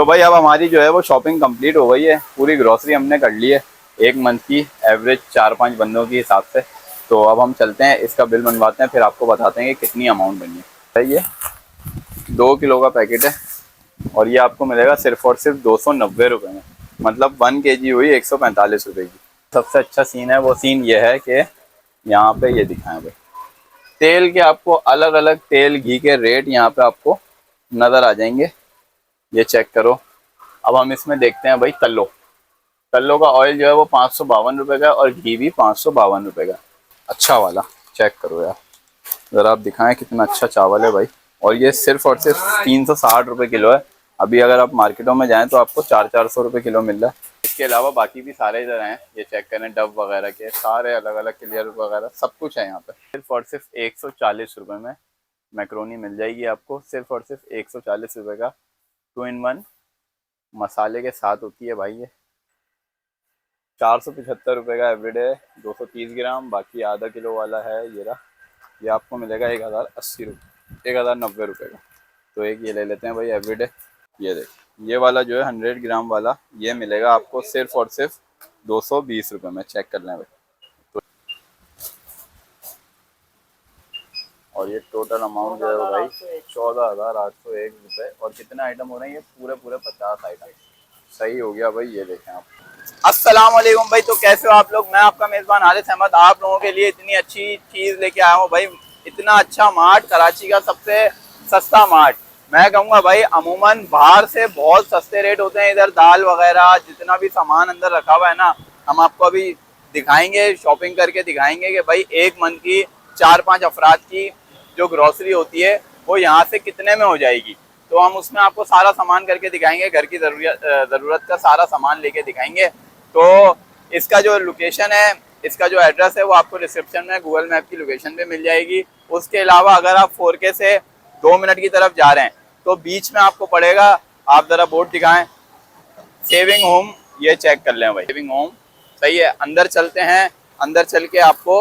तो भाई अब हमारी जो है वो शॉपिंग कंप्लीट हो गई है, पूरी ग्रोसरी हमने कर ली है एक मंथ की एवरेज 4-5 बंदों के हिसाब से। तो अब हम चलते हैं, इसका बिल बनवाते हैं, फिर आपको बताते हैं कि कितनी अमाउंट बनी है। ये 2 किलो का पैकेट है और ये आपको मिलेगा सिर्फ और सिर्फ 290 रुपये में, मतलब 1 kg हुई 145 रुपये की। सबसे अच्छा सीन है वो सीन ये है कि यहाँ पे ये दिखाएं भाई, तेल के आपको अलग अलग तेल घी के रेट यहाँ पे आपको नज़र आ जाएंगे। ये चेक करो। अब हम इसमें देखते हैं भाई तल्लो। तल्लो का ऑयल जो है वो 552 रुपये का और घी भी 552 रुपये का, अच्छा वाला। चेक करो यार, ज़रा आप दिखाएं कितना अच्छा चावल है भाई। और ये सिर्फ और सिर्फ 360 रुपये किलो है। अभी अगर आप मार्केटों में जाएं तो आपको 400-400 रुपये किलो मिल रहा है। इसके अलावा बाकी भी सारे इधर हैं, ये चेक करें, डव वगैरह के सारे अलग अलग क्लियर वगैरह सब कुछ है यहाँ पे। सिर्फ और सिर्फ 140 रुपये में मैक्रोनी मिल जाएगी आपको, सिर्फ और सिर्फ 140 रुपये का 2 in 1 मसाले के साथ होती है भाई। ये 475 रुपये का एवरीडे 230 ग्राम, बाकी आधा किलो वाला है ये रहा। ये आपको मिलेगा 1080 रुपये, 1090 रुपये का। तो एक ये ले लेते हैं भाई एवरीडे। ये देखिए, ये वाला जो है 100 ग्राम वाला, ये मिलेगा आपको सिर्फ और सिर्फ 220 रुपये में। चेक कर लें भाई। तो और ये टोटल अमाउंट जो है वो भाई 14,801 रुपये। और कितने आइटम हो रहे हैं, ये पूरे पूरे 50 आइटम। सही हो गया भाई। ये देखें आप। अस्सलाम वालेकुम भाई, तो कैसे हो आप लोग। मैं आपका मेज़बान हारिस अहमद आप लोगों के लिए इतनी अच्छी चीज़ लेके आया हूँ भाई। इतना अच्छा मार्ट, कराची का सबसे सस्ता मार्ट। मैं कहूँगा भाई, अमूमन बाहर से बहुत सस्ते रेट होते हैं इधर, दाल वगैरह जितना भी सामान अंदर रखा हुआ है ना, हम आपको अभी दिखाएंगे, शॉपिंग करके दिखाएंगे कि भाई एक मंथ की 4-5 अफराद की जो ग्रॉसरी होती है वो यहाँ से कितने में हो जाएगी। तो हम उसमें आपको सारा सामान करके दिखाएंगे, घर की ज़रूरत का सारा सामान लेके दिखाएंगे। तो इसका जो लोकेशन है, इसका जो एड्रेस है वो आपको डिस्क्रिप्शन में गूगल मैप की लोकेशन पे मिल जाएगी। उसके अलावा अगर आप 4K से 2 मिनट की तरफ जा रहे हैं तो बीच में आपको पड़ेगा, आप ज़रा बोर्ड दिखाएं, सेविंग होम। ये चेक कर लें भाई, सेविंग होम सही है। अंदर चलते हैं, अंदर चल के आपको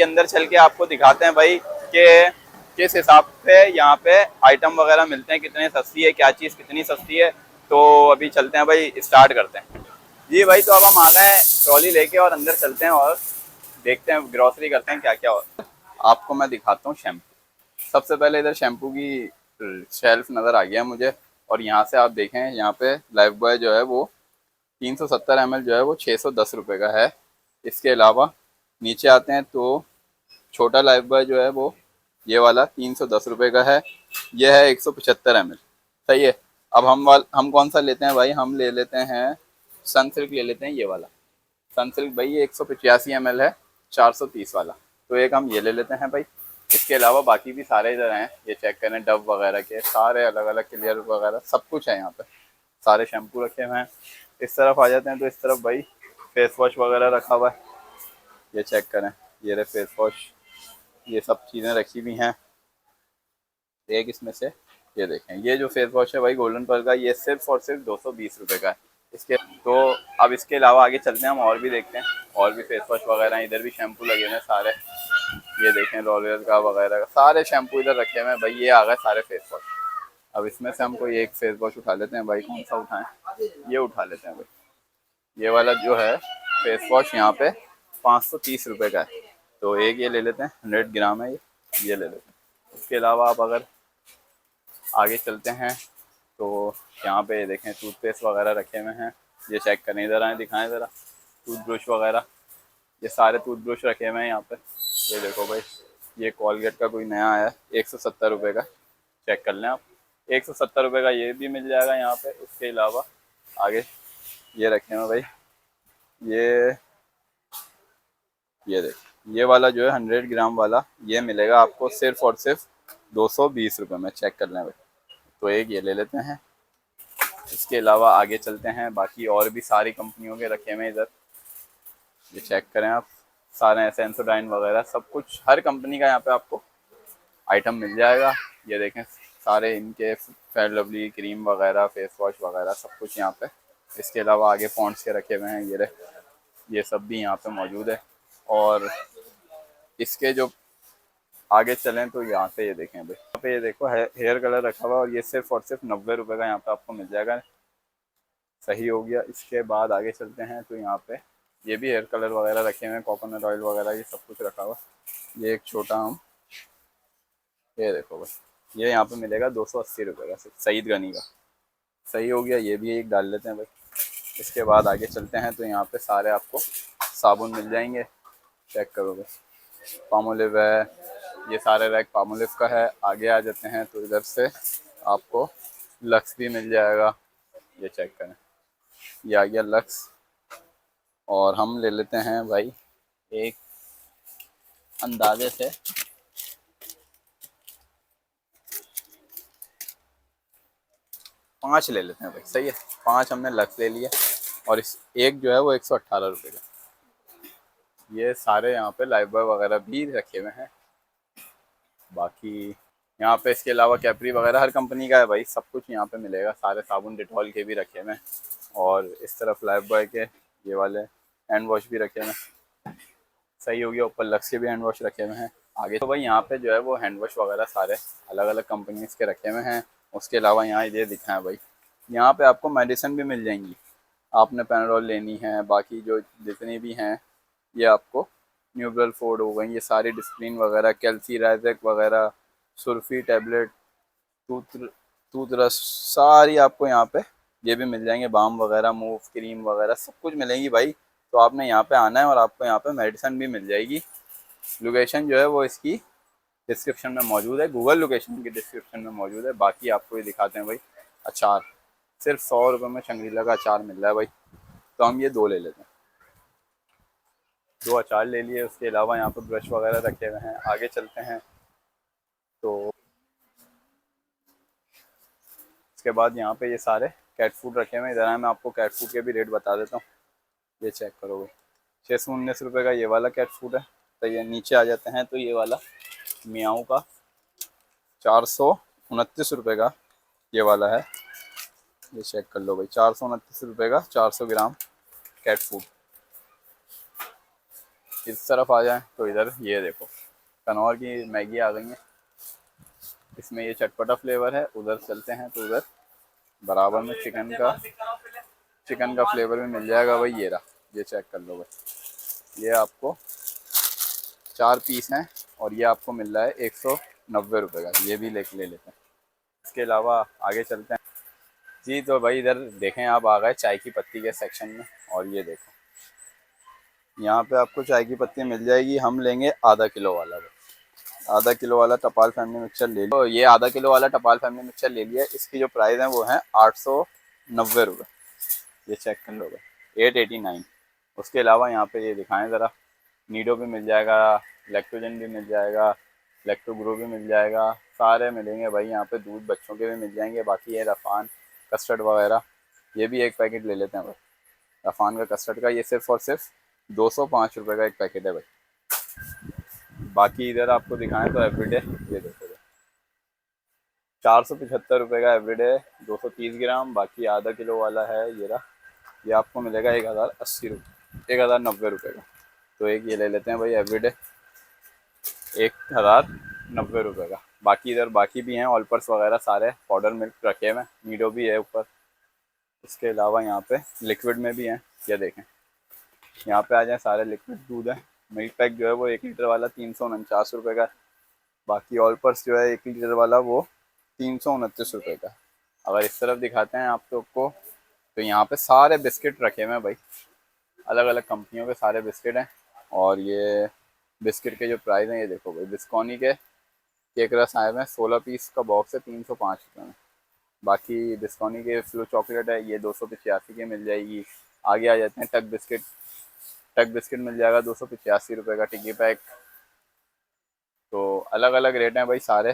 अंदर चल के आपको दिखाते हैं भाई कि किस हिसाब से यहाँ पे आइटम वगैरह मिलते हैं, कितने सस्ती है, क्या चीज़ कितनी सस्ती है। तो अभी चलते हैं भाई, स्टार्ट करते हैं जी भाई। तो अब हम आ गए ट्रॉली लेके और अंदर चलते हैं और देखते हैं, ग्रॉसरी करते हैं क्या क्या हो। आपको मैं दिखाता हूँ शैम्पू। सबसे पहले इधर शैम्पू की शेल्फ नज़र आ गया मुझे। और यहाँ से आप देखें, यहाँ पे लाइफ बॉय जो है वो 370 ml जो है वो 610 रुपये का है। इसके अलावा नीचे आते हैं तो छोटा लाइफ बॉय जो है वो ये वाला 310 रुपये का है। ये है 175 ml, सही है। अब हम कौन सा लेते हैं भाई, हम ले लेते हैं सनसिल्क ले लेते हैं। ये वाला सनसिल्क भाई ये 185 ml है, 430 वाला। तो एक हम ये ले लेते हैं भाई। इसके अलावा बाकी भी सारे इधर हैं, ये चेक करें, डव वगैरह के सारे अलग अलग क्लियर वगैरह सब कुछ है यहाँ पे। सारे शैम्पू रखे हुए हैं। इस तरफ आ जाते हैं तो इस तरफ भाई फेस वॉश वगैरह रखा हुआ है। ये चेक करें, ये रहे फेस वॉश, ये सब चीज़ें रखी हुई हैं। एक इसमें से ये देखें, ये जो फेस वॉश है भाई गोल्डन पर्ल का, ये सिर्फ और सिर्फ 220 रुपये का है। इसके तो अब इसके अलावा आगे चलते हैं, हम और भी देखते हैं, और भी फेस वॉश वगैरह हैं। इधर भी शैम्पू लगे हुए हैं सारे, ये देखें लॉरियल का वगैरह का सारे शैम्पू इधर रखे हुए हैं भाई। ये आ गए सारे फेस वॉश। अब इसमें से हम कोई एक फेस वॉश उठा लेते हैं भाई। कौन सा उठाएं, ये उठा लेते हैं भाई। ये वाला जो है फेस वॉश यहाँ पे 530 रुपये का है। तो एक ये ले लेते हैं, 100 ग्राम है ये ले लेते हैं। इसके अलावा आप अगर आगे चलते हैं तो यहाँ पे देखें टूथपेस्ट वगैरह रखे हुए हैं। ये चेक करें, इधर आए दिखाएं ज़रा, टूथब्रश वगैरह, ये सारे टूथब्रश रखे हुए हैं यहाँ पे। ये देखो भाई, ये कॉलगेट का कोई नया आया है 170 रुपये का, चेक कर लें आप। 170 रुपये का ये भी मिल जाएगा यहाँ पे। इसके अलावा आगे ये रखे हुए भाई, ये देखिए, ये वाला जो है 100 ग्राम वाला, ये मिलेगा आपको सिर्फ और सिर्फ 220 रुपये में। चेक कर लें भाई। तो एक ये ले लेते हैं। इसके अलावा आगे चलते हैं, बाकी और भी सारी कंपनियों के रखे हुए इधर, ये चेक करें आप, सारे सेंसोडाइन वगैरह सब कुछ, हर कंपनी का यहाँ पे आपको आइटम मिल जाएगा। ये देखें सारे इनके फेयर लवली क्रीम वगैरह, फेस वॉश वगैरह सब कुछ यहाँ पे। इसके अलावा आगे पॉन्ड्स के रखे हुए हैं, ये सब भी यहाँ पे मौजूद है। और इसके जो आगे चलें तो यहाँ से ये देखें भाई, पे ये देखो हेयर कलर रखा हुआ है और ये सिर्फ और सिर्फ 90 रुपये का यहाँ पे आपको मिल जाएगा। सही हो गया। इसके बाद आगे चलते हैं तो यहाँ पे ये भी हेयर कलर वगैरह रखे हुए हैं, कोकोनट ऑयल वगैरह ये सब कुछ रखा हुआ। ये एक छोटा आम, ये देखो बस, ये यहाँ पे मिलेगा 280 रुपये का सिर्फ, सईद गनी का। सही हो गया, ये भी एक डाल लेते हैं भाई। इसके बाद आगे चलते हैं तो यहाँ पे सारे आपको साबुन मिल जाएंगे। चेक करो बस, पामोलिव है, ये सारे रैक पामोलिव का है। आगे आ जाते हैं तो इधर से आपको लक्स भी मिल जाएगा। ये चेक करें, ये आ गया लक्स। और हम ले लेते हैं भाई एक अंदाजे से 5 ले लेते हैं भाई। सही है, 5 हमने लक्स ले लिया। और इस एक जो है वो 118 रुपये का। ये सारे यहाँ पे लाइफ बॉय वगैरह भी रखे हुए हैं। बाकी यहाँ पे इसके अलावा कैपरी वगैरह हर कंपनी का है भाई, सब कुछ यहाँ पे मिलेगा। सारे साबुन डिटॉल के भी रखे हुए हैं और इस तरफ लाइफ बॉय के ये वाले हैंड वॉश भी रखे हुए हैं। सही हो गया, ऊपर लक्स के भी हैंड वॉश रखे हुए हैं। आगे तो भाई यहाँ पे जो है वो हैंड वॉश वगैरह सारे अलग अलग कंपनीज के रखे हुए हैं। उसके अलावा यहाँ ये दिखा है भाई, यहाँ पे आपको मेडिसिन भी मिल जाएंगी। आपने पैनाडोल लेनी है, बाकी जो जितनी भी हैं ये आपको न्यूब्रल फोर्ड हो गई, ये सारी डिस्प्लिन वगैरह, कैल्सी राइजेक वगैरह, सुल्फी टैबलेट, टूथब्रश, सारी आपको यहाँ पे ये भी मिल जाएंगे। बाम वगैरह, मूव क्रीम वगैरह सब कुछ मिलेंगी भाई। तो आपने यहाँ पे आना है और आपको यहाँ पे मेडिसिन भी मिल जाएगी। लोकेशन जो है वो इसकी डिस्क्रिप्शन में मौजूद है, गूगल लोकेशन की डिस्क्रिप्शन में मौजूद है। बाकी आपको ये दिखाते हैं भाई अचार, सिर्फ 100 रुपये में शंग्रीला का अचार मिल रहा है भाई। तो हम ये 2 ले लेते हैं, 2 अचार ले लिए। उसके अलावा यहाँ पर ब्रश वगैरह रखे हुए हैं। आगे चलते हैं तो इसके बाद यहाँ पे ये सारे कैट फूड रखे हुए हैं। इधर मैं आपको कैट फूड के भी रेट बता देता हूँ। ये चेक करो भाई, 619 रुपये का ये वाला कैट फूड है। तो ये नीचे आ जाते हैं तो ये वाला मियाऊ का 429 रुपये का ये वाला है। ये चेक कर लो भाई, 429 रुपये का 400 ग्राम कैट फूड। इस तरफ आ जाए तो इधर ये देखो कनौर की मैगी आ गई है, इसमें ये चटपटा फ्लेवर है। उधर चलते हैं तो उधर बराबर में चिकन का फ्लेवर भी मिल जाएगा भाई। ये रहा, ये चेक कर लो भाई, ये आपको 4 पीस हैं और ये आपको मिल रहा है 190 रुपये का। ये भी ले लेते हैं। इसके अलावा आगे चलते हैं जी। तो भाई इधर देखें, आप आ गए चाय की पत्ती के सेक्शन में और ये देखो यहाँ पे आपको चाय की पत्ती मिल जाएगी। हम लेंगे आधा किलो वाला भाई, आधा किलो वाला टपाल फैमिली मिक्सचर ले लिया। तो ये आधा किलो वाला टपाल फैमिली मिक्सचर ले लिया। इसकी जो प्राइस है वो है 890 रुपये। ये चेक कर लो भाई, 889। उसके अलावा यहाँ पे ये दिखाएं ज़रा, नीडो भी मिल जाएगा, लैक्टोजन भी मिल जाएगा, लैक्टोग्रो भी मिल जाएगा, सारे मिलेंगे भाई यहाँ पे। दूध बच्चों के भी मिल जाएंगे। बाकी ये रफ़ान कस्टर्ड वगैरह, ये भी एक पैकेट ले लेते हैं भाई रफ़ान का कस्टर्ड का। ये सिर्फ और सिर्फ 205 रुपये का एक पैकेट है भाई। बाकी इधर आपको दिखाएं तो एवरीडे ये देखो 475 रुपये का एवरीडे, 230 ग्राम। बाकी आधा किलो वाला है ये रहा, ये आपको मिलेगा 1080 रुपये, 1090 रुपये का। तो एक ये ले लेते हैं भाई एवरीडे, 1090 रुपये का। बाकी इधर बाकी भी हैं ऑलपर्स वगैरह सारे, पाउडर मिल्क रखे हुए हैं, नीडो भी है ऊपर। इसके अलावा यहाँ पे लिक्विड में भी हैं, ये देखें यहाँ पे आ जाए सारे लिक्विड दूध है। मिल्क पैक जो है वो 1 लीटर वाला 349 रुपये का। बाकी ऑलपर्स जो है 1 लीटर वाला वो 329 रुपये का। अगर इस तरफ दिखाते हैं आप लोग को तो यहाँ पे सारे बिस्किट रखे हुए हैं भाई, अलग अलग कंपनियों के सारे बिस्किट हैं। और ये बिस्किट के जो प्राइस हैं ये देखो भाई, बिस्कॉनी के केक रस आए हुए हैं, 16 पीस का बॉक्स है 305 रुपये में। बाकी बिस्कॉनी के फ्लो चॉकलेट है, ये 285 की मिल जाएगी। आगे आ जाते हैं टक बिस्किट मिल जाएगा 285 रुपये का टिक्की पैक। तो अलग अलग रेट हैं भाई सारे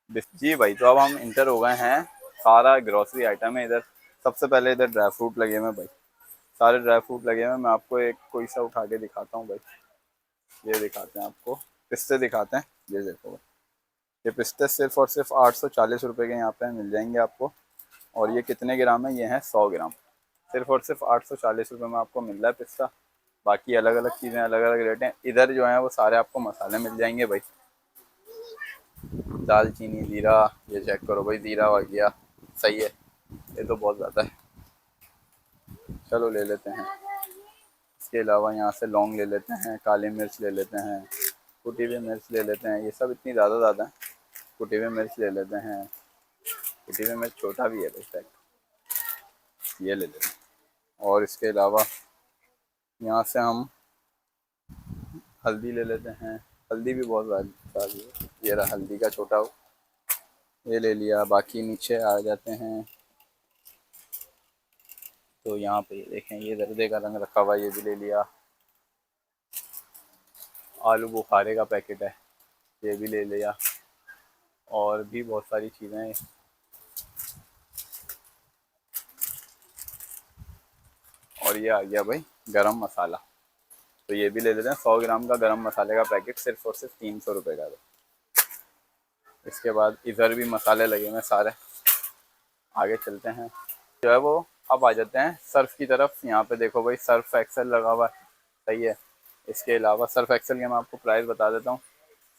जी भाई। तो अब हम इंटर हो गए हैं, सारा ग्रॉसरी आइटम है इधर। सबसे पहले इधर ड्राई फ्रूट लगे हुए हैं भाई, सारे ड्राई फ्रूट लगे हुए हैं। मैं आपको एक कोई सा उठा के दिखाता हूँ भाई। ये दिखाते हैं आपको, पिस्ते दिखाते हैं। ये देखो भाई, ये पिस्ते सिर्फ और सिर्फ 840 रुपये के यहाँ पे मिल जाएंगे आपको। और ये कितने ग्राम है, ये हैं 100 ग्राम। सिर्फ और सिर्फ 840 रुपये में आपको मिल रहा है पिस्ता। बाकी अलग अलग चीज़ें अलग अलग रेट हैं। इधर जो है वो सारे आपको मसाले मिल जाएंगे भाई। दालचीनी ज़ीरा, ये चेक करो भाई, ज़ीरा आ गया, सही है। ये तो बहुत ज़्यादा है, चलो ले लेते हैं। इसके अलावा यहाँ से लौंग ले लेते हैं, काली मिर्च ले लेते हैं, कुटी हुई मिर्च ले लेते हैं। ये सब इतनी ज़्यादा है। कुटी हुई मिर्च ले लेते हैं, कुटी हुई मिर्च छोटा भी है इस टाइप, ये ले लेते हैं। और इसके अलावा यहाँ से हम हल्दी ले लेते हैं, हल्दी भी बहुत सारी है, ये रहा हल्दी का छोटा हो, ये ले लिया। बाकी नीचे आ जाते हैं तो यहाँ पे ये देखें, ये जर्दे का रंग रखा हुआ, ये भी ले लिया। आलू बुखारे का पैकेट है, ये भी ले लिया। और भी बहुत सारी चीज़ें हैं। और ये आ गया भाई गरम मसाला, तो ये भी ले लेते हैं। 100 ग्राम का गरम मसाले का पैकेट सिर्फ और सिर्फ 300 रुपये का है। इसके बाद इधर भी मसाले लगे हुए सारे, आगे चलते हैं जो है वो। अब आ जाते हैं सर्फ की तरफ। यहाँ पे देखो भाई, सर्फ एक्सेल लगा हुआ है, सही है। इसके अलावा सर्फ एक्सेल के मैं आपको प्राइस बता देता हूँ।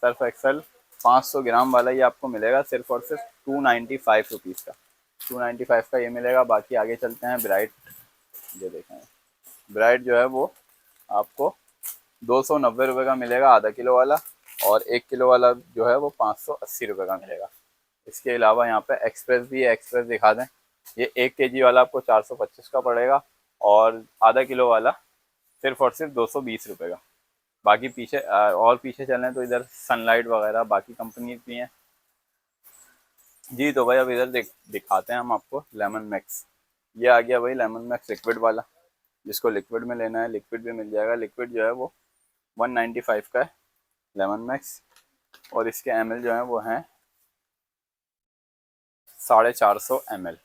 सर्फ एक्सेल 500 ग्राम वाला ये आपको मिलेगा सिर्फ और सिर्फ 295 रुपीज़ का, 295 का ये मिलेगा। बाकी आगे चलते हैं ब्राइट, ये देखें ब्राइट जो है वो आपको 290 रुपये का मिलेगा आधा किलो वाला, और 1 किलो वाला जो है वो 580 रुपये का मिलेगा। इसके अलावा यहाँ पे एक्सप्रेस भी है, एक्सप्रेस दिखा दें। ये 1 kg वाला आपको 425 का पड़ेगा, और आधा किलो वाला सिर्फ और सिर्फ 220 रुपये का। बाकी पीछे और पीछे चलें तो इधर सनलाइट वगैरह बाकी कंपनी भी हैं जी। तो भाई अब इधर दिखाते हैं हम आपको लेमन मैक्स। ये आ गया भाई लेमन मैक्स लिक्विड वाला, जिसको लिक्विड में लेना है लिक्विड भी मिल जाएगा। लिक्विड जो है वो 195 का है लेमन मैक्स, और इसके ml जो है वो हैं 450 ml,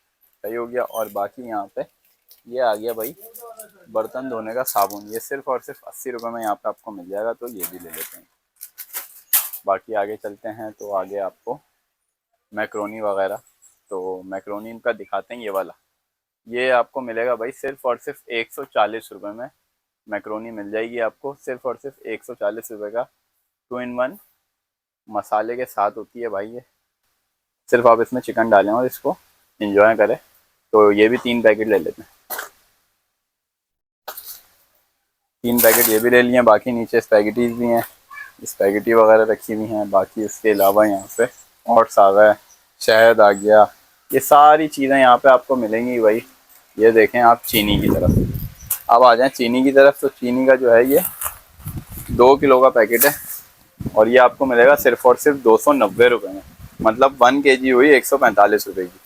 सही हो गया। और बाकी यहाँ पे ये आ गया भाई बर्तन धोने का साबुन, ये सिर्फ और सिर्फ 80 रुपये में यहाँ पे आपको मिल जाएगा, तो ये भी ले लेते हैं। बाकी आगे चलते हैं तो आगे आपको मैक्रोनी वगैरह, तो मैक्रोनी इनका दिखाते हैं। ये वाला ये आपको मिलेगा भाई सिर्फ और सिर्फ 140 रुपये में मैक्रोनी मिल जाएगी आपको, सिर्फ और सिर्फ 140 रुपये का। 2 in 1 मसाले के साथ होती है भाई ये, सिर्फ आप इसमें चिकन डालें और इसको इंजॉय करें। तो ये भी 3 पैकेट ले लेते हैं, 3 पैकेट ये भी ले लिए। बाकी नीचे स्पैगेटीज भी हैं, स्पैगेटी वगैरह रखी हुई हैं। बाकी इसके अलावा यहाँ पे ऑट्स आ गए, शहद आ गया, ये सारी चीज़ें यहाँ पे आपको मिलेंगी भाई। ये देखें आप चीनी की तरफ, अब आ जाएं चीनी की तरफ। तो चीनी का जो है ये 2 किलो का पैकेट है, और ये आपको मिलेगा सिर्फ और सिर्फ 290 रुपये में, मतलब 1 kg हुई 145 रुपये की।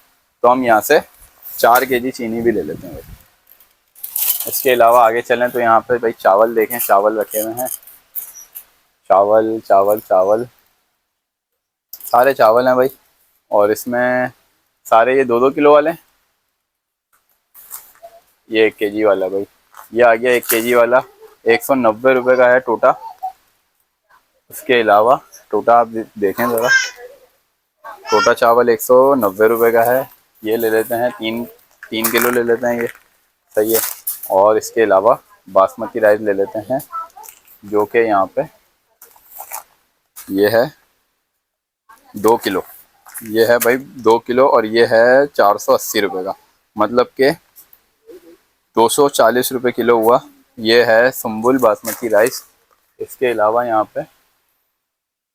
तो हम यहाँ से 4 kg चीनी भी ले लेते हैं भाई। इसके अलावा आगे चलें तो यहाँ पे भाई चावल देखें, चावल रखे हुए हैं, चावल चावल चावल सारे चावल हैं भाई। और इसमें सारे ये 2-2 किलो वाले हैं। ये 1 kg वाला भाई, ये आ गया 1 kg वाला, 190 रुपये का है टोटा। उसके अलावा टोटा आप देखें ज़रा, टोटा चावल 190 रुपये का है, ये ले लेते हैं। 3 3 किलो ले लेते हैं ये, सही है। और इसके अलावा बासमती राइस ले लेते हैं, जो कि यहाँ पे ये है 2 किलो, ये है भाई 2 किलो, और ये है 480 रुपये का, मतलब कि 240 रुपये किलो हुआ। ये है सुम्बुल बासमती राइस। इसके अलावा यहाँ पे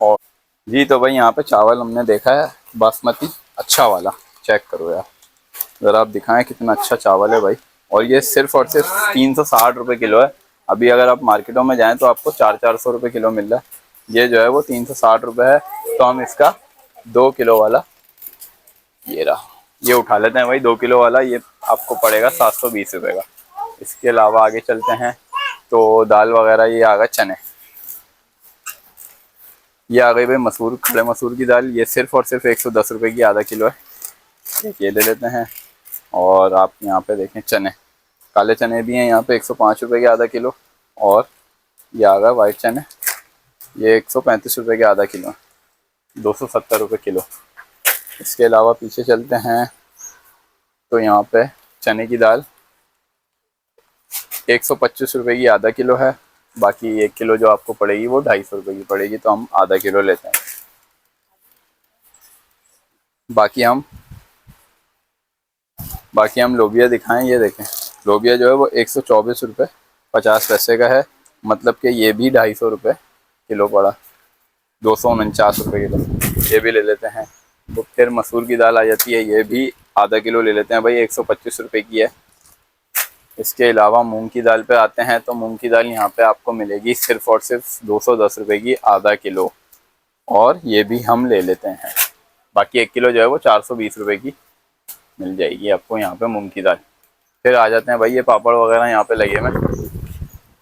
और जी, तो भाई यहाँ पे चावल हमने देखा है बासमती अच्छा वाला, चेक करो यार ज़रा, आप दिखाएं कितना अच्छा चावल है भाई। और ये सिर्फ और सिर्फ 360 रुपये किलो है। अभी अगर आप मार्केटों में जाएं तो आपको 400-400 रुपये किलो मिल रहा है, ये जो है वो 360 रुपये है। तो हम इसका 2 किलो वाला ये रहा, ये उठा लेते हैं भाई। 2 किलो वाला ये आपको पड़ेगा 720 रुपये का। इसके अलावा आगे चलते हैं तो दाल वगैरह, ये आ गए चने, ये आ गई भाई मसूर, खड़े मसूर की दाल, ये सिर्फ और सिर्फ 110 रुपये की आधा किलो है, ये ले लेते हैं। और आप यहाँ पे देखें चने, काले चने भी हैं यहाँ पे 105 रुपये के आधा किलो। और ये आ गया वाइट चने, ये 135 रुपये के आधा किलो, 270 रुपये किलो। इसके अलावा पीछे चलते हैं तो यहाँ पे चने की दाल 125 रुपये की आधा किलो है। बाकी 1 किलो जो आपको पड़ेगी वो 250 रुपये की पड़ेगी, तो हम आधा किलो लेते हैं। बाकी हम लोबिया दिखाएं। ये देखें, लोबिया जो है वो 124 रुपये 50 पैसे का है, मतलब कि ये भी 250 रुपये किलो पड़ा, 249 रुपये किलो। ये भी ले लेते हैं। तो फिर मसूर की दाल आ जाती है, ये भी आधा किलो ले लेते हैं भाई, 125 रुपये की है। इसके अलावा मूंग की दाल पे आते हैं, तो मूंग की दाल यहाँ पे आपको मिलेगी सिर्फ और सिर्फ 210 रुपये की आधा किलो, और ये भी हम ले लेते हैं। बाकी 1 किलो जो है वो 420 रुपये की मिल जाएगी आपको यहाँ पे मूंग की दाल। फिर आ जाते हैं भाई, ये पापड़ वगैरह यहाँ पे लगे हुए,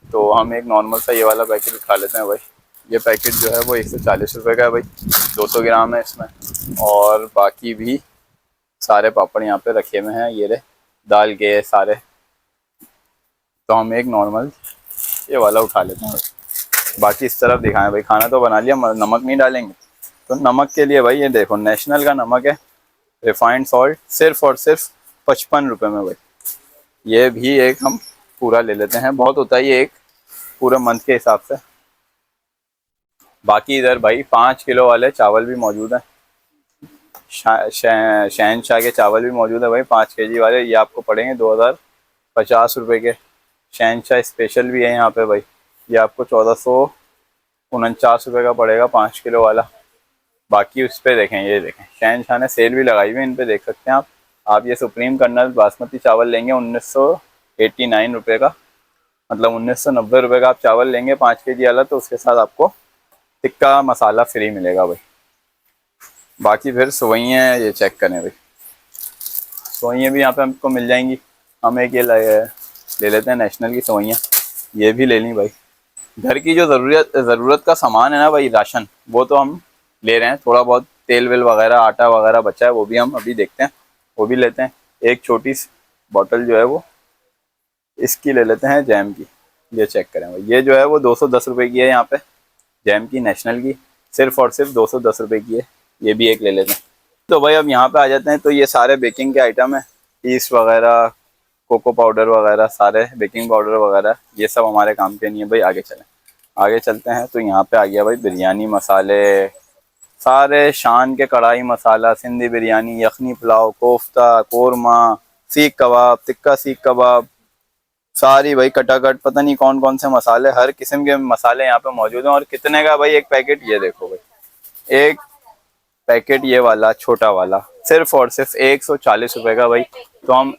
तो हम एक नॉर्मल सा ये वाला पैकेट खा लेते हैं भाई। ये पैकेट जो है वो 140 रुपये का है भाई, 200 ग्राम है इसमें। और बाकी भी सारे पापड़ यहाँ पे रखे हुए हैं, ये रहे दाल के सारे। तो हम एक नॉर्मल ये वाला उठा लेते हैं भाई। बाकी इस तरफ दिखाएं भाई, खाना तो बना लिया, नमक नहीं डालेंगे। तो नमक के लिए भाई ये देखो, नेशनल का नमक है, रिफाइंड सॉल्ट, सिर्फ और सिर्फ 55 रुपये में भाई। ये भी एक हम पूरा ले लेते हैं, बहुत होता है ये एक पूरे मंथ के हिसाब से। बाकी इधर भाई 5 किलो वाले चावल भी मौजूद हैं, शहनशाह के चावल भी मौजूद है भाई, 5 kg वाले। ये आपको पड़ेंगे 2050 रुपये के। शहनशाह स्पेशल भी है यहाँ पे भाई, ये आपको 1449 रुपये का पड़ेगा 5 किलो वाला। बाकी उस पर देखें, ये देखें शहनशाह ने सेल भी लगाई हुई है, इन पे देख सकते हैं आप ये सुप्रीम कर्नल बासमती चावल लेंगे 1989 रुपये का, मतलब 1990 रुपये का आप चावल लेंगे 5 kg वाला, तो उसके साथ आपको टिक्का मसाला फ्री मिलेगा भाई। बाकी फिर सवैयाँ ये चेक करें भाई, सवैयाँ भी यहाँ पे हमको मिल जाएंगी। हम एक ये ले लेते हैं नेशनल की सवैयाँ, ये भी ले ली भाई। घर की जो ज़रूरत का सामान है ना भाई, राशन, वो तो हम ले रहे हैं। थोड़ा बहुत तेल वेल वगैरह, आटा वगैरह बचा है, वो भी हम अभी देखते हैं, वो भी लेते हैं। एक छोटी सी बॉटल जो है वो इसकी ले लेते हैं, जैम की। ये चेक करें भाई, ये जो है वो 210 रुपये की है यहाँ पे, जैम की नेशनल की, सिर्फ और सिर्फ 210 रुपये की है। ये भी एक ले लेते हैं। तो भाई अब यहाँ पे आ जाते हैं, तो ये सारे बेकिंग के आइटम है, ईस्ट वगैरह, कोको पाउडर वगैरह, सारे बेकिंग पाउडर वगैरह, ये सब हमारे काम के नहीं है भाई। आगे चलते हैं, तो यहाँ पे आ गया भाई बिरयानी मसाले, सारे शान के, कढ़ाई मसाला, सिंधी बिरयानी, यखनी पुलाव, कोफ्ता, कोरमा, सीख कबाब, टिक्का सीख कबाब, सारी भाई कटाकट, पता नहीं कौन कौन से मसाले, हर किस्म के मसाले यहाँ पे मौजूद हैं। और कितने का भाई एक पैकेट, ये देखो भाई, एक पैकेट ये वाला छोटा वाला सिर्फ और सिर्फ 140 रुपये का भाई। तो हम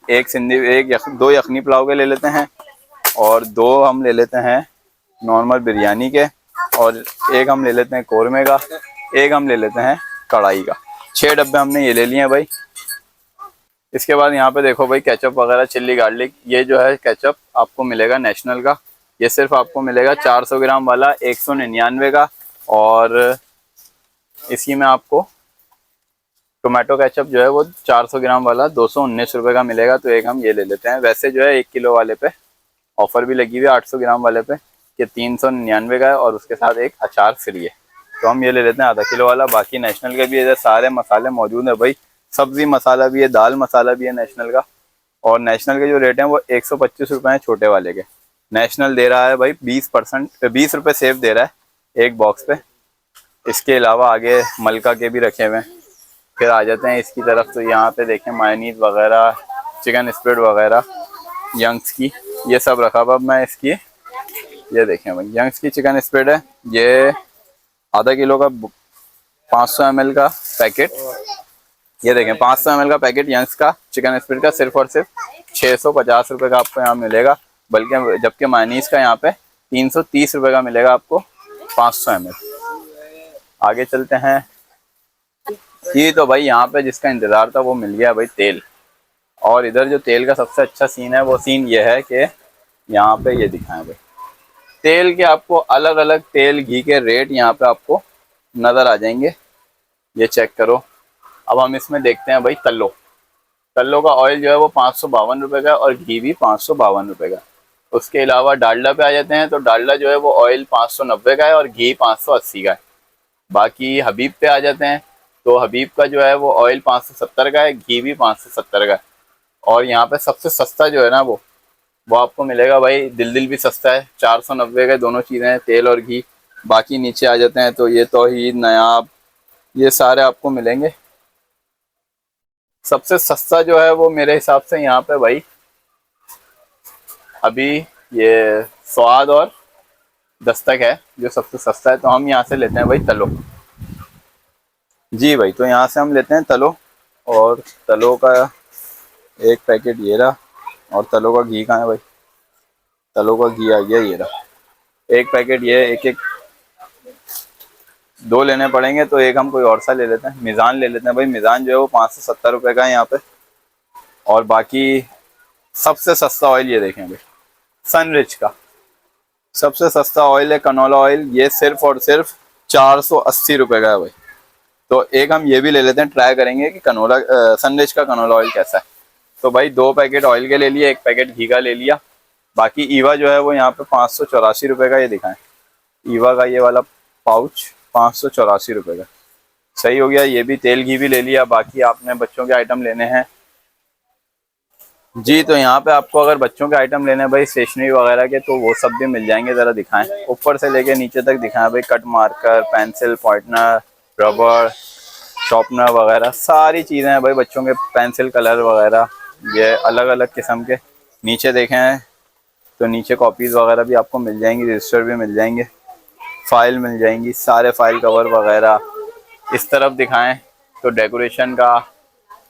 दो यखनी पुलाव के ले लेते हैं, और दो हम ले लेते हैं नॉर्मल बिरयानी के, और एक हम ले लेते हैं कोरमे का, एक हम ले लेते हैं कढ़ाई का। 6 डब्बे हमने ये ले लिए हैं भाई। इसके बाद यहाँ पे देखो भाई, केचप वगैरह, चिल्ली गार्लिक, ये जो है केचप आपको मिलेगा नेशनल का, ये सिर्फ आपको मिलेगा 400 ग्राम वाला 199 का। और इसी में आपको टोमेटो केचप जो है वो 400 ग्राम वाला 219 रुपये का मिलेगा, तो एक हम ये ले लेते हैं। वैसे जो है 1 किलो वाले पे ऑफर भी लगी हुई है 800 ग्राम वाले पे, कि 399 का है, और उसके साथ एक अचार फ्री है, तो हम ये ले लेते हैं आधा किलो वाला। बाकी नेशनल के भी इधर सारे मसाले मौजूद है भाई, सब्जी मसाला भी है, दाल मसाला भी है नेशनल का। और नेशनल के जो रेट हैं वो 125 रुपये हैं छोटे वाले के। नेशनल दे रहा है भाई 20 रुपये सेव दे रहा है एक बॉक्स पे। इसके अलावा आगे मलका के भी रखे हुए हैं। फिर आ जाते हैं इसकी तरफ, तो यहाँ पे देखें मायोनीज वगैरह, चिकन स्प्रेड वगैरह, यंग्स की, ये सब रखा हुआ। अब मैं इसकी ये देखें भाई, यंग्स की चिकन स्प्रेड है, ये आधा किलो का 500 ml का पैकेट। ये देखें 500 ml का पैकेट यंग्स का चिकन स्प्रेड का, सिर्फ और सिर्फ 650 रुपये का आपको यहाँ मिलेगा। बल्कि जबकि मायोनीज का यहाँ पे 330 रुपये का मिलेगा आपको 500 ml। आगे चलते हैं। ये तो भाई यहाँ पे जिसका इंतज़ार था वो मिल गया भाई, तेल। और इधर जो तेल का सबसे अच्छा सीन है, वो सीन ये है कि यहाँ पे ये दिखाएं भाई, तेल के आपको अलग अलग तेल घी के रेट यहाँ पे आपको नज़र आ जाएंगे। ये चेक करो। अब हम इसमें देखते हैं भाई तल्लो का ऑयल जो है वो 552 रुपये का, और घी भी 552 रुपये का। उसके अलावा डालडा पे आ जाते हैं, तो डालडा जो है वो ऑयल 590 का है, और घी 580 का है। बाकी हबीब पे आ जाते हैं, तो हबीब का जो है वो ऑयल 570 का है, घी भी 570 का है। और यहाँ पे सबसे सस्ता जो है ना वो आपको मिलेगा भाई, दिल भी सस्ता है, 490 का, दोनों चीज़ें हैं, तेल और घी। बाकी नीचे आ जाते हैं, तो ये तौहीद, नायाब, ये सारे आपको मिलेंगे सबसे सस्ता जो है वो मेरे हिसाब से यहाँ पे भाई अभी ये स्वाद और दस्तक है जो सबसे सस्ता है। तो हम यहाँ से लेते हैं भाई तलो। जी भाई, तो यहाँ से हम लेते हैं तलो। और तलो का एक पैकेट ये रहा। और तलो का घी कहाँ है भाई? तलो का घी आ गया, ये रहा एक पैकेट। ये एक एक दो लेने पड़ेंगे, तो एक हम कोई और सा ले लेते हैं, मिज़ान ले लेते हैं भाई। मिज़ान जो है वो 570 रुपये का है यहाँ पे। और बाकी सबसे सस्ता ऑयल ये देखें भाई, सनरिच का सबसे सस्ता ऑयल है कनोला ऑयल। ये सिर्फ और सिर्फ 480 रुपये का है भाई। तो एक हम ये भी ले लेते हैं, ट्राई करेंगे कि कनोला सनरिच का कनोला ऑयल कैसा है। तो भाई 2 पैकेट ऑयल के ले लिए, एक पैकेट घी का ले लिया। बाकी ईवा जो है वो यहाँ पे 584 रुपये का, ये दिखाएं ईवा का ये वाला पाउच 584 रुपये का। सही हो गया। ये भी तेल घी भी ले लिया। बाकी आपने बच्चों के आइटम लेने हैं जी, तो यहाँ पे आपको अगर बच्चों के आइटम लेने हैं भाई स्टेशनरी वगैरह के, तो वो सब भी मिल जाएंगे। ज़रा दिखाएं, ऊपर से लेके नीचे तक दिखाएं भाई। Cut marker, pencil, pointer, rubber, sharpener वगैरह सारी चीज़ें हैं भाई बच्चों के। पेंसिल कलर वगैरह ये अलग अलग किस्म के। नीचे देखें तो नीचे कॉपीज़ वगैरह भी आपको मिल जाएंगी, रजिस्टर भी मिल जाएंगे, फाइल मिल जाएंगी, सारे फाइल कवर वगैरह। इस तरफ दिखाएं तो डेकोरेशन का,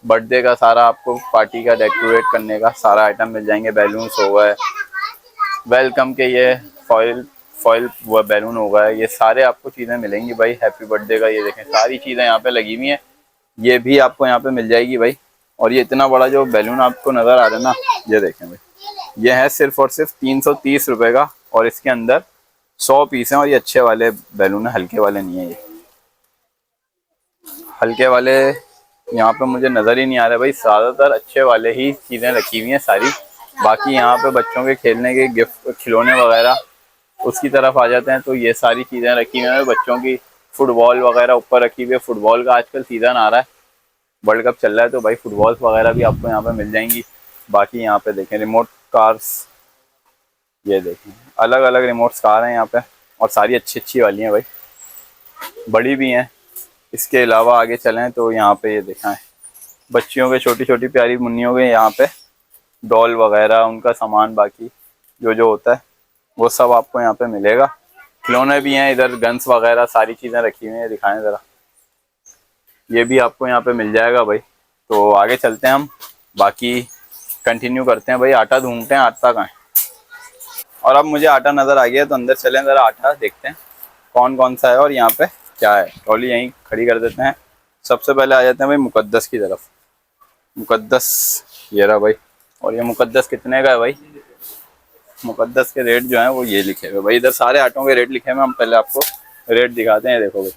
बर्थडे का सारा आपको पार्टी का डेकोरेट करने का सारा आइटम मिल जाएंगे। बैलून्स हो गए, वेलकम के ये फॉइल फॉइल वो बैलून हो गए, ये सारे आपको चीज़ें मिलेंगी भाई। हैप्पी बर्थडे का ये देखें सारी चीज़ें यहाँ पे लगी हुई हैं, ये भी आपको यहाँ पे मिल जाएगी भाई। और ये इतना बड़ा जो बैलून आपको नज़र आ रहा है ना, ये देखें भाई, ये है सिर्फ और सिर्फ 330 रुपये का। और इसके अंदर 100 पीस हैं। और ये अच्छे वाले बैलून है, हल्के वाले नहीं है। ये हल्के वाले यहाँ पे मुझे नज़र ही नहीं आ रहा भाई। ज़्यादातर अच्छे वाले ही चीज़ें रखी हुई हैं सारी। बाकी यहाँ पे बच्चों के खेलने के गिफ्ट खिलौने वगैरह उसकी तरफ आ जाते हैं, तो ये सारी चीज़ें रखी हुई हैं बच्चों की। फुटबॉल वगैरह ऊपर रखी हुई है। फुटबॉल का आजकल सीज़न आ रहा है, वर्ल्ड कप चल रहा है, तो भाई फुटबॉल्स वगैरह भी आपको यहाँ पे मिल जाएंगी। बाकी यहाँ पे देखें रिमोट कार्स, ये देखें अलग अलग रिमोट कार हैं यहाँ पे। और सारी अच्छी अच्छी वाली हैं भाई, बड़ी भी हैं। इसके अलावा आगे चलें तो यहाँ पे ये दिखाएं बच्चियों के छोटी छोटी प्यारी मुन्नियों के यहाँ पे डॉल वगैरह उनका सामान, बाकी जो जो होता है वो सब आपको यहाँ पे मिलेगा। खिलौने भी हैं इधर, गन्स वगैरह सारी चीज़ें रखी हुई हैं, दिखाएं ज़रा। ये भी आपको यहाँ पे मिल जाएगा भाई। तो आगे चलते हैं हम, बाकी कंटिन्यू करते हैं भाई। आटा ढूंढते हैं, आटा कहाँ है। और अब मुझे आटा नज़र आ गया, तो अंदर चलें ज़रा आटा देखते हैं कौन कौन सा है और यहाँ पे क्या है। ट्रॉली यहीं खड़ी कर देते हैं। सबसे पहले आ जाते हैं भाई मुकद्दस की तरफ। मुकद्दस ये रहा भाई। और ये मुकद्दस कितने का है भाई? मुकद्दस के रेट जो हैं वो ये लिखे हुए भाई। इधर सारे आटों के रेट लिखे हुए, हम पहले आपको रेट दिखाते हैं। देखो भाई,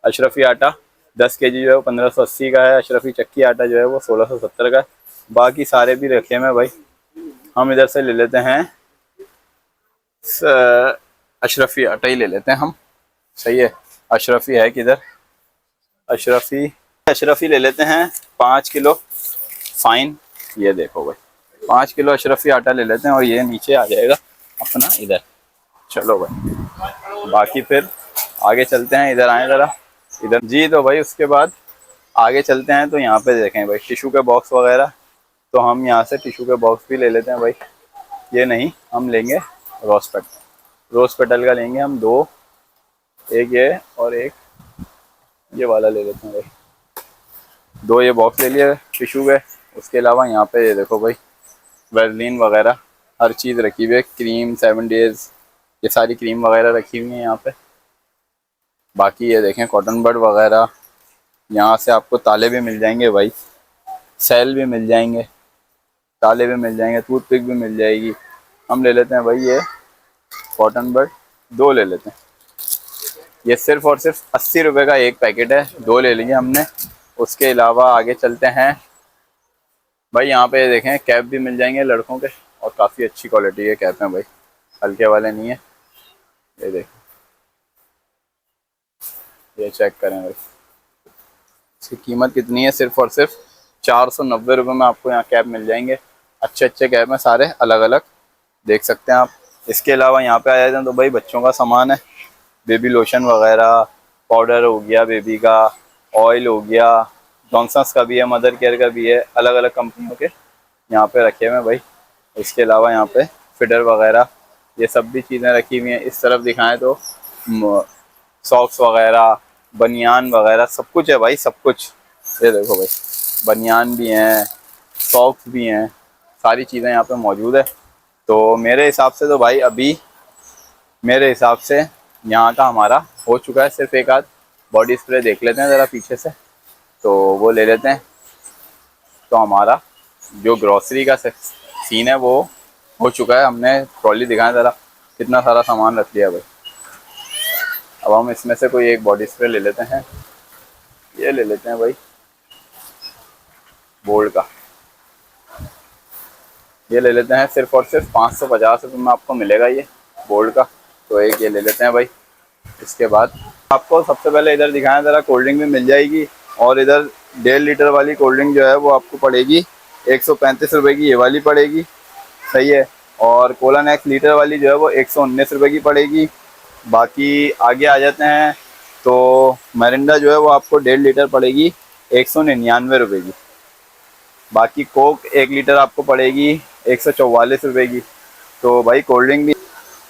अशरफी आटा 10 kg जो है वो 1580 का है। अशरफी चक्की आटा जो है वो 1670 का है। बाकी सारे भी रखे हुए भाई। हम इधर से ले लेते हैं अशरफी आटा ही ले लेते हैं हम। सही है, अशरफी है किधर? अशरफी अशरफी ले लेते हैं 5 किलो फाइन। ये देखो भाई 5 किलो अशरफी आटा ले लेते हैं। और ये नीचे आ जाएगा अपना इधर। चलो भाई, बाकी फिर आगे चलते हैं। इधर आए ज़रा, इधर जी। तो भाई उसके बाद आगे चलते हैं, तो यहाँ पे देखें भाई टिशू के बॉक्स वगैरह। तो हम यहाँ से टिशू के बॉक्स भी ले लेते हैं भाई। ये नहीं, हम लेंगे रोज़ पेटल का लेंगे हम 2, एक ये और एक ये वाला ले लेते हैं भाई। 2 ये बॉक्स ले लिए टिशू के। उसके अलावा यहाँ पे ये देखो भाई वेजलिन वगैरह हर चीज़ रखी हुई है। क्रीम 7 डेज़, ये सारी क्रीम वगैरह रखी हुई है यहाँ पे। बाकी ये देखें कॉटन बड वगैरह। यहाँ से आपको ताले भी मिल जाएंगे भाई, सेल भी मिल जाएंगे, ताले भी मिल जाएंगे, टूथपिक भी मिल जाएगी। हम ले लेते हैं भाई ये कॉटन बड 2 ले लेते हैं। ये सिर्फ और सिर्फ 80 रुपये का एक पैकेट है, 2 ले लेंगे हमने। उसके अलावा आगे चलते हैं भाई। यहाँ पे देखें कैप भी मिल जाएंगे लड़कों के, और काफ़ी अच्छी क्वालिटी के कैप हैं भाई, हल्के वाले नहीं है। ये देखें, ये चेक करें भाई, इसकी कीमत कितनी है? सिर्फ और सिर्फ 490 रुपये में आपको यहाँ कैप मिल जाएंगे। अच्छे अच्छे कैप हैं सारे अलग अलग, देख सकते हैं आप। इसके अलावा यहाँ पे आ जाते हैं तो भाई बच्चों का सामान है, बेबी लोशन वगैरह, पाउडर हो गया बेबी का, ऑयल हो गया, जॉनसन्स का भी है, मदर केयर का भी है, अलग अलग कंपनियों के यहाँ पे रखे हुए हैं भाई। इसके अलावा यहाँ पे फिटर वगैरह ये सब भी चीज़ें रखी हुई हैं। इस तरफ दिखाएं तो सॉक्स वगैरह, बनियान वगैरह सब कुछ है भाई, सब कुछ। ये देखो भाई, बनियान भी हैं, सॉक्स भी हैं, सारी चीज़ें यहाँ पे मौजूद है। तो मेरे हिसाब से तो भाई अभी मेरे हिसाब से यहाँ का हमारा हो चुका है। सिर्फ एक आध बॉडी स्प्रे देख लेते हैं ज़रा पीछे से, तो वो ले लेते हैं। तो हमारा जो ग्रॉसरी का सीन है वो हो चुका है। हमने ट्रॉली दिखाया ज़रा, कितना सारा सामान रख लिया भाई। अब हम इसमें से कोई एक बॉडी स्प्रे ले लेते हैं। ये ले लेते हैं भाई बोल्ड का, ये ले लेते हैं। सिर्फ और सिर्फ 550 रुपये में आपको मिलेगा ये बोल्ड का। तो एक ये ले लेते हैं भाई। इसके बाद आपको सबसे पहले इधर दिखाएं ज़रा, कोल्ड ड्रिंक भी मिल जाएगी। और इधर 1.5 लीटर वाली कोल्ड ड्रिंक जो है वो आपको पड़ेगी 135 रुपये की, ये वाली पड़ेगी, सही है। और कोला नेक्स लीटर वाली जो है वो 119 रुपये की पड़ेगी। बाकी आगे आ जाते हैं तो मरिंडा जो है वो आपको 1.5 लीटर पड़ेगी 199 रुपये की। बाकी कोक 1 लीटर आपको पड़ेगी 144 रुपये की। तो भाई कोल्ड ड्रिंक भी।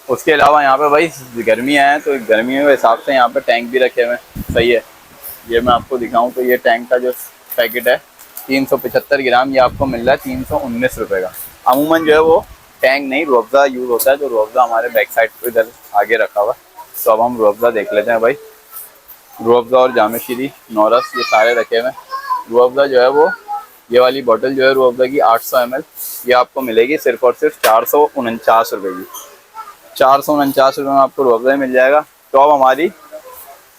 उसके अलावा यहाँ पे भाई गर्मियाँ हैं तो गर्मियों के हिसाब से यहाँ पे टैंक भी रखे हुए हैं, सही है। ये मैं आपको दिखाऊं तो ये टैंक का जो पैकेट है 375 ग्राम, ये आपको मिल रहा है 319 रुपये का। अमूमन जो है वो टैंक नहीं, रूह अफ़ज़ा यूज़ होता है। तो रूह अफ़ज़ा हमारे बैक साइड पर इधर आगे रखा हुआ है। तो अब हम रूह अफ़ज़ा देख लेते हैं भाई। रूह अफ़ज़ा और जामशीरी, नौरस, ये सारे रखे हुए हैं। रूह अफ़ज़ा जो है वो ये वाली बोतल जो है रूह अफ़ज़ा की 800 ml, ये आपको मिलेगी सिर्फ और सिर्फ 449 रुपये की। 449 रुपये में आपको रूह अफ़ज़ा मिल जाएगा। तो अब हमारी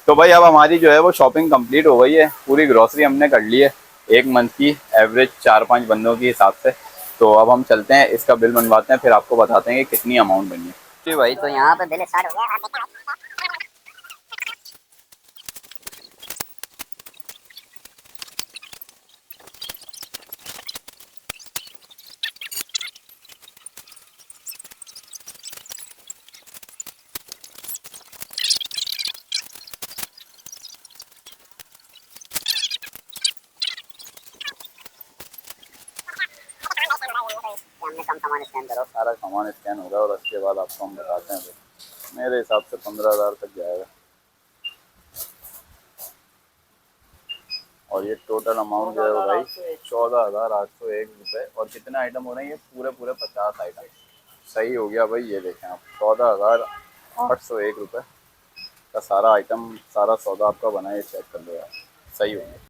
तो भाई अब हमारी जो है वो शॉपिंग कंप्लीट हो गई है। पूरी ग्रॉसरी हमने कर ली है, एक मंथ की एवरेज 4-5 बंदों के हिसाब से। तो अब हम चलते हैं, इसका बिल बनवाते हैं, फिर आपको बताते हैं कि कितनी अमाउंट बनी है। जी भाई, तो यहाँ पे बिल स्टार्ट हो गया। हमने कम सामान स्कैन करो। सारा सामान स्कैन होगा और उसके बाद आपको हम बताते हैं भाई। मेरे हिसाब से 15,000 तक जाएगा। और ये टोटल अमाउंट जो है वो भाई 14,801 रुपये। और कितने आइटम हो रहे हैं? ये पूरे पूरे 50 आइटम। सही हो गया भाई। ये देखें आप, 14,801 रुपये का सारा आइटम, सारा सौदा आपका बना है। ये चेक कर लो यार, सही हो गया।